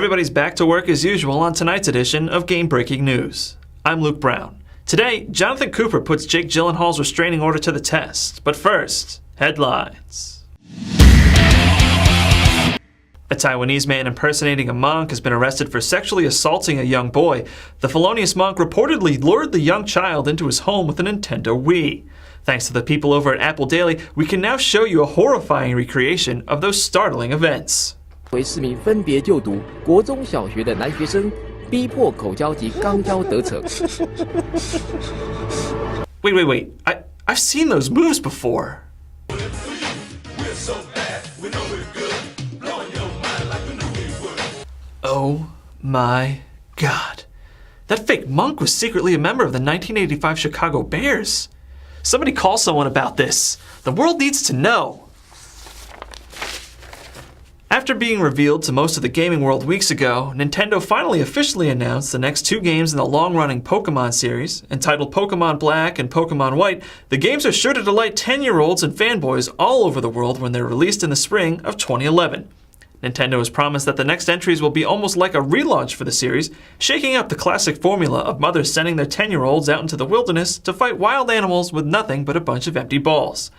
everybody's back to work as usual on tonight's edition of Game Breaking News. I'm Luke Brown. Today, Jonathan Cooper puts Jake Gyllenhaal's restraining order to the test. But first, headlines. A Taiwanese man impersonating a monk has been arrested for sexually assaulting a young boy. The Felonious monk reportedly lured the young child into his home with a Nintendo Wii. Thanks to the people over at Apple Daily, we can now show you a horrifying recreation of those startling events. 为4名分别就读国中小学的男学生逼迫口交及肛交得逞。 Wait. I've seen those moves before. Oh my God. That fake monk was secretly a member of the 1985 Chicago Bears. Somebody call someone about this. The world needs to know. After being revealed to most of the gaming world weeks ago, Nintendo finally officially announced the next 2 games in the long-running Pokemon series. Entitled Pokemon Black and Pokemon White, the games are sure to delight 10-year-olds and fanboys all over the world when they're released in the spring of 2011. Nintendo has promised that the next entries will be almost like a relaunch for the series, shaking up the classic formula of mothers sending their 10-year-olds out into the wilderness to fight wild animals with nothing but a bunch of empty balls.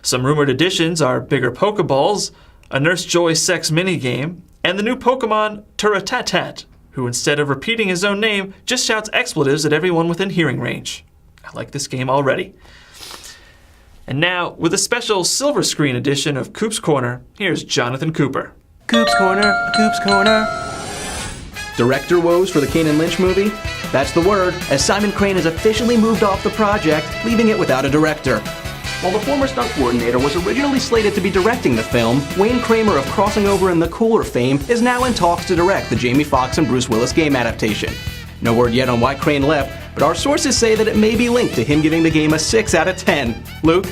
Some rumored additions are bigger Pokeballs, a Nurse Joy sex minigame, and the new Pokemon Turatatat, who instead of repeating his own name, just shouts expletives at everyone within hearing range. I like this game already. And now, with a special silver screen edition of Coop's Corner, here's Jonathan Cooper. Coop's Corner, Coop's Corner. Director woes for the Kane and Lynch movie? That's the word, as Simon Crane has officially moved off the project, leaving it without a director. While the former stunt coordinator was originally slated to be directing the film, Wayne Kramer of Crossing Over and The Cooler fame is now in talks to direct the Jamie Foxx and Bruce Willis game adaptation. No word yet on why Crane left, but our sources say that it may be linked to him giving the game a 6 out of 10. Luke?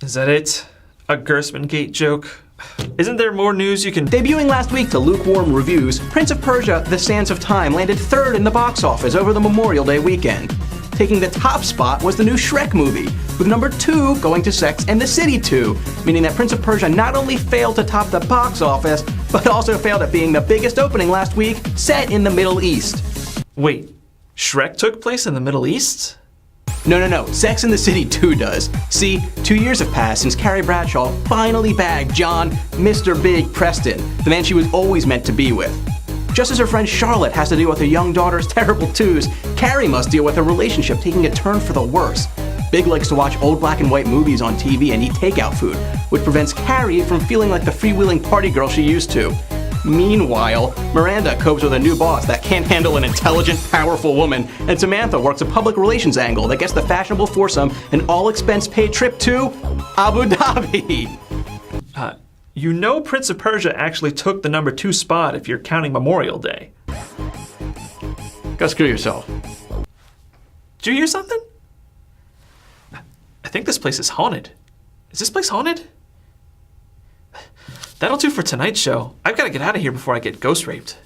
Is that it? A Gersman Gate joke? Isn't there more news you can... Debuting last week to lukewarm reviews, Prince of Persia: The Sands of Time landed 3rd in the box office over the Memorial Day weekend. Taking the top spot was the new Shrek movie, with number 2 going to Sex and the City 2, meaning that Prince of Persia not only failed to top the box office, but also failed at being the biggest opening last week, set in the Middle East. Wait, Shrek took place in the Middle East? No, Sex and the City 2 does. See, 2 years have passed since Carrie Bradshaw finally bagged John, Mr. Big Preston, the man she was always meant to be with. Just as her friend Charlotte has to deal with her young daughter's terrible twos, Carrie must deal with her relationship taking a turn for the worse. Big likes to watch old black and white movies on TV and eat takeout food, which prevents Carrie from feeling like the freewheeling party girl she used to. Meanwhile, Miranda copes with a new boss that can't handle an intelligent, powerful woman, and Samantha works a public relations angle that gets the fashionable foursome an all-expense-paid trip to Abu Dhabi. You know Prince of Persia actually took the number 2 spot if you're counting Memorial Day. Go screw yourself. Did you hear something? I think this place is haunted. Is this place haunted? That'll do for tonight's show. I've got to get out of here before I get ghost raped.